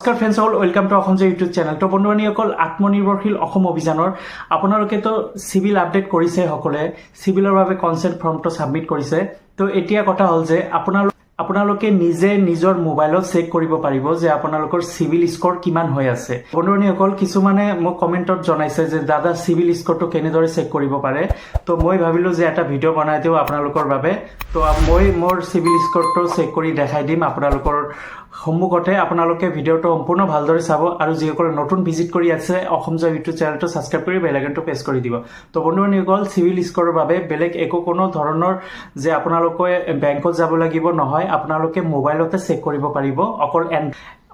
নমস্কাৰ friends all welcome to Assam YouTube channel. তো বন্ধুবান্ধৱীসকল আত্মনিৰ্ভৰশীল অসম অভিযানৰ আপোনালোকেতো সিভিল আপডেট কৰিছে, সকলে সিভিলৰ বাবে কনসেন্ট ফৰ্মটো সাবমিট কৰিছে। তো এতিয়া কথা হ'ল যে আপোনালোকে নিজে নিজৰ মোবাইলত চেক কৰিব পাৰিব যে আপোনালোকৰ সিভিল স্কোৰ কিমান হৈ আছে। বন্ধুবান্ধৱীসকল কিছুমানে মোক কমেন্টত জনাইছে যে দাদা সিভিল স্কোৰটো কেনেদৰে চেক কৰিব পাৰে। তো মই ভাবিলো যে এটা ভিডিঅ' বনাই দিওঁ আপোনালোকৰ বাবে। তো মই মোৰ সিভিল স্কোৰটো চেক কৰি দেখাই দিম আপোনালোকৰ সম্মুখতে। আপোনালোকে ভিডিঅ'টো সম্পূৰ্ণ ভালদৰে চাব আৰু যিসকলে নতুন ভিজিট কৰি আছে অসম জয় ইউটিউব চেনেলটো সাবস্ক্ৰাইব কৰি বেল আইকনটো প্ৰেছ কৰি দিব। তো বন্ধুবান্ধৱীসকল সিভিল স্কোৰৰ বাবে বেলেগ একো কোনো ধৰণৰ যে আপোনালোকে বেংকত যাব লাগিব নহয়, আপোনালোকে মোবাইলতে চেক কৰিব পাৰিব।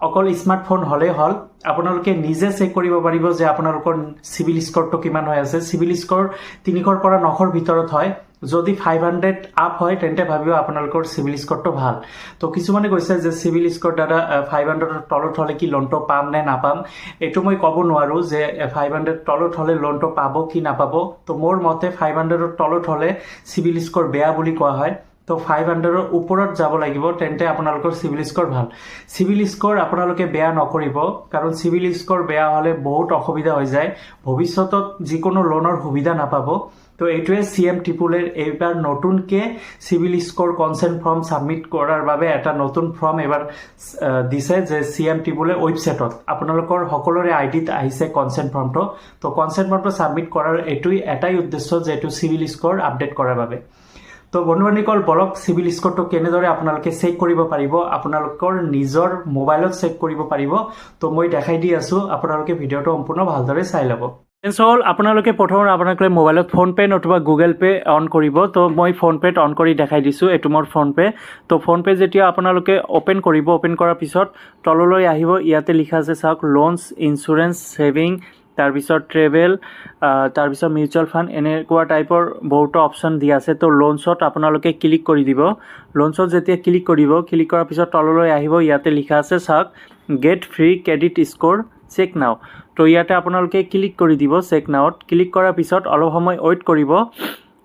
অকল স্মাৰ্টফোন হলে হল আপোনালোকে নিজে চেক কৰিব পাৰিব যে আপোনালোকৰ সিভিল স্কোৰটো কিমান হৈ আছে। সিভিল স্কোৰ 300 পৰা 900 ভিতৰত হয়। যদি 500 আপ হয় তেন্তে ভাবিব আপোনালোকৰ সিভিল স্কোৰটো ভাল। তো কিছুমানে কৈছে যে সিভিল স্কোৰ দাদা 500 তলত হলে কি লোনটো পাম নে নাপাম, এইটো মই ক'ব নোৱাৰো যে 500 তলত হলে লোনটো পাব কি নাপাব। তো মোৰ মতে 500 তলত হলে সিভিল স্কোৰ বেয়া বুলি কোৱা হয়। তো 500 ওপৰত যাব লাগিব তেন্তে আপোনালোকৰ সিভিল স্কোৰ ভাল। সিভিল স্কোৰ আপোনালোকে বেয়া নকৰিব, কাৰণ সিভিল স্কোৰ বেয়া হলে বহুত অসুবিধা হৈ যায়, ভৱিষ্যতত যিকোনো লোনৰ সুবিধা নাপাব। তো এইটোৱে CM ত্ৰিপুলে এইবাৰ নতুনকে civil score consent form submit কৰাৰ বাবে এটা নতুন ফৰ্ম এবাৰ দিছে যে CM ত্ৰিপুলে ৱেবসাইটত আপোনালোকৰ সকলোৰে আইডিত আহিছে কনসেন্ট ফৰ্মটো। তো কনসেন্ট ফৰ্মটো সাবমিট কৰাৰ এটাই উদ্দেশ্য যে এইটো সিভিল স্কোৰ আপডেট কৰাৰ বাবে। তো বন্ধুবান্ধৱীসকল বলক সিভিল স্কোৰটো কেনেদৰে আপোনালোকে চেক কৰিব পাৰিব, আপোনালোকৰ নিজৰ মোবাইলত চেক কৰিব পাৰিব। তো মই দেখাই দি আছো, আপোনালোকে ভিডিঅ'টো সম্পূৰ্ণ ভালদৰে চাই ল'ব। আপোনালোকে প্ৰথমে আপোনালোকে মোবাইলত ফোন পে নতুবা গুগল পে অন কৰিব। তো মই ফোন পেত অন কৰি দেখাই দিছোঁ, এইটো মোৰ ফোন পে। তো ফোন পে যেতিয়া আপোনালোকে অপেন কৰিব, অপেন কৰাৰ পিছত তললৈ আহিব, ইয়াতে লিখা আছে চাওক লোনছ, ইঞ্চুৰেঞ্চ, ছেভিং, তাৰপিছত ট্ৰেভেল, তাৰপিছত মিউচুৱেল ফাণ্ড, এনেকুৱা টাইপৰ বহুতো অপশ্যন দিয়া আছে। তো লোনছত আপোনালোকে ক্লিক কৰি দিব। লোনছত যেতিয়া ক্লিক কৰিব, ক্লিক কৰাৰ পিছত তললৈ আহিব, ইয়াতে লিখা আছে চাওক get free credit score check now. তো ইয়াতে আপোনালোকে ক্লিক কৰি দিব চেক নাওত। ক্লিক কৰাৰ পিছত অলপ সময় ৱেইট কৰিব।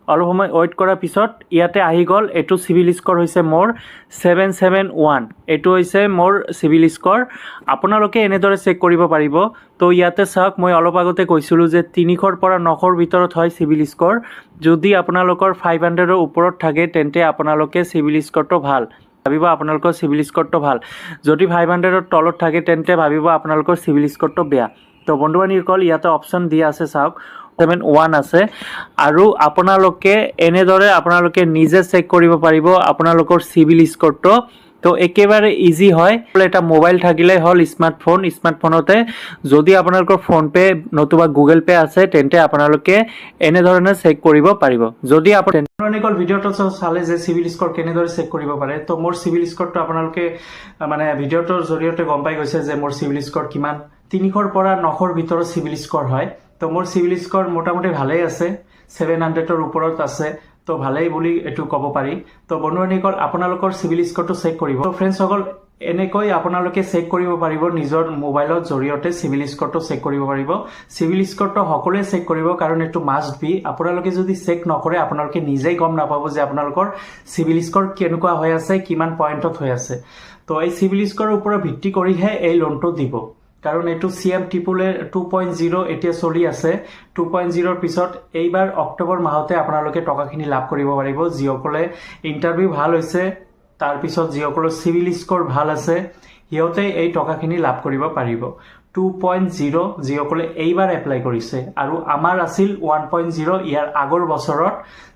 অলপ সময় ৱেইট কৰাৰ পিছত ইয়াতে আহি গ'ল, এইটো সিভিল স্কোৰ হৈছে মোৰ 771। এইটো হৈছে মোৰ সিভিল স্কোৰ। আপোনালোকে এনেদৰে চেক কৰিব পাৰিব। তো ইয়াতে চাওক, মই অলপ আগতে কৈছিলোঁ যে 300 পৰা 900 ভিতৰত হয় সিভিল স্কোৰ। যদি আপোনালোকৰ 500ৰ ওপৰত থাকে তেন্তে আপোনালোকে সিভিল স্কোৰটো ভাল, ভাবিব আপোনালোকৰ সিভিল স্কোৰটো ভাল। যদি 500ৰ তলত থাকে তেন্তে ভাবিব আপোনালোকৰ সিভিল স্কোৰটো বেয়া। তো বন্ধুবান্ধৱীসকল ইয়াতে অপশ্যন দিয়া আছে চাওক 71 আছে। আৰু আপোনালোকে এনেদৰে আপোনালোকে নিজে চেক কৰিব পাৰিব আপোনালোকৰ সিভিল স্কোৰটো। তো একেবাৰে ইজি হয়, এটা মোবাইল থাকিলেই হ'ল, স্মাৰ্টফোনতে যদি আপোনালোকৰ ফোন পে নতুবা গুগল পে আছে তেন্তে আপোনালোকে এনেধৰণে চেক কৰিব পাৰিব। যদি আপোনালোকৰ ভিডিঅ'টো চালে যে সিভিল স্কোৰ কেনেদৰে চেক কৰিব পাৰে, তো মোৰ সিভিল স্কোৰটো আপোনালোকে মানে ভিডিঅ'টোৰ জৰিয়তে গম পাই গৈছে যে মোৰ সিভিল স্কোৰ কিমান। 300 পৰা 900 ভিতৰত সিভিল স্কোৰ হয়। তো মোৰ সিভিল স্কোৰ মোটামুটি ভালেই আছে, 700ৰ ওপৰত আছে। তো ভালেই বুলি এইটো ক'ব পাৰি। তো বন্ধুবান্ধৱীসকল আপোনালোকৰ সিভিল স্কোৰটো চেক কৰিব। তো ফ্ৰেণ্ডসকল এনেকৈ আপোনালোকে চেক কৰিব পাৰিব, নিজৰ মোবাইলৰ জৰিয়তে সিভিল স্কোৰটো চেক কৰিব পাৰিব। সিভিল স্কোৰটো সকলোৱে চেক কৰিব, কাৰণ এইটো মাষ্ট বি। আপোনালোকে যদি চেক নকৰে আপোনালোকে নিজেই গম নাপাব যে আপোনালোকৰ সিভিল স্কোৰ কেনেকুৱা হৈ আছে, কিমান পইণ্টত হৈ আছে। তো এই সিভিল স্কোৰৰ ওপৰত ভিত্তি কৰিহে এই লোনটো দিব, কাৰণ এইটো CM ত্ৰিপুলে 2.0 এতিয়া চলি আছে। 2.0ৰ পিছত এইবাৰ অক্টোবৰ মাহতে আপোনালোকে টকাখিনি লাভ কৰিব পাৰিব। যিসকলে ইণ্টাৰভিউ ভাল হৈছে, তাৰপিছত যিসকলৰ সিভিল স্কোৰ ভাল আছে, সিহঁতে এই টকাখিনি লাভ কৰিব পাৰিব। 2.0 যিসকলে এইবাৰ এপ্লাই কৰিছে, আৰু আমাৰ আছিল 1.0 ইয়াৰ আগৰ বছৰত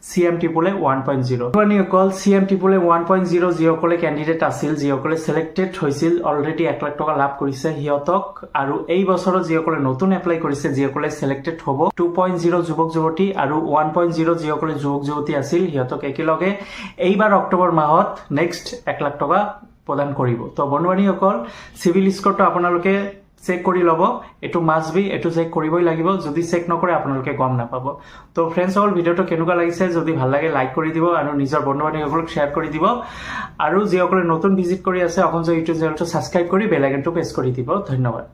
CM ত্ৰিপুলে 1.0। অকল CM ত্ৰিপুলে 1.0 যিসকলে কেণ্ডিডেট আছিল, যিসকলে চিলেক্টেড হৈছিল, অলৰেডি 1 লাখ টকা লাভ কৰিছে সিহঁতক, আৰু এই বছৰত যিসকলে নতুন এপ্লাই কৰিছে, যিসকলে চিলেক্টেড হ'ব 2.0 যুৱক যুৱতী আৰু 1.0 যিসকলে যুৱক যুৱতী আছিল, সিহঁতক একেলগে এইবাৰ অক্টোবৰ মাহত নেক্সট 1 লাখ টকা প্ৰদান কৰিব। তো বন্ধুবান্ধৱীসকল সিভিল স্কোৰটো আপোনালোকে চেক কৰি ল'ব, এইটো মাষ্ট বি, এইটো চেক কৰিবই লাগিব। যদি চেক নকৰে আপোনালোকে গম নাপাব। তো ফ্ৰেণ্ডসকল ভিডিঅ'টো কেনেকুৱা লাগিছে, যদি ভাল লাগে লাইক কৰি দিব আৰু নিজৰ বন্ধু বান্ধৱীসকলক শ্বেয়াৰ কৰি দিব। আৰু যিসকলে নতুন ভিজিট কৰি আছে অসম জয় ইউটিউব চেনেলটো ছাবস্ক্ৰাইব কৰি বেল আইকনটো প্ৰেছ কৰি দিব। ধন্যবাদ।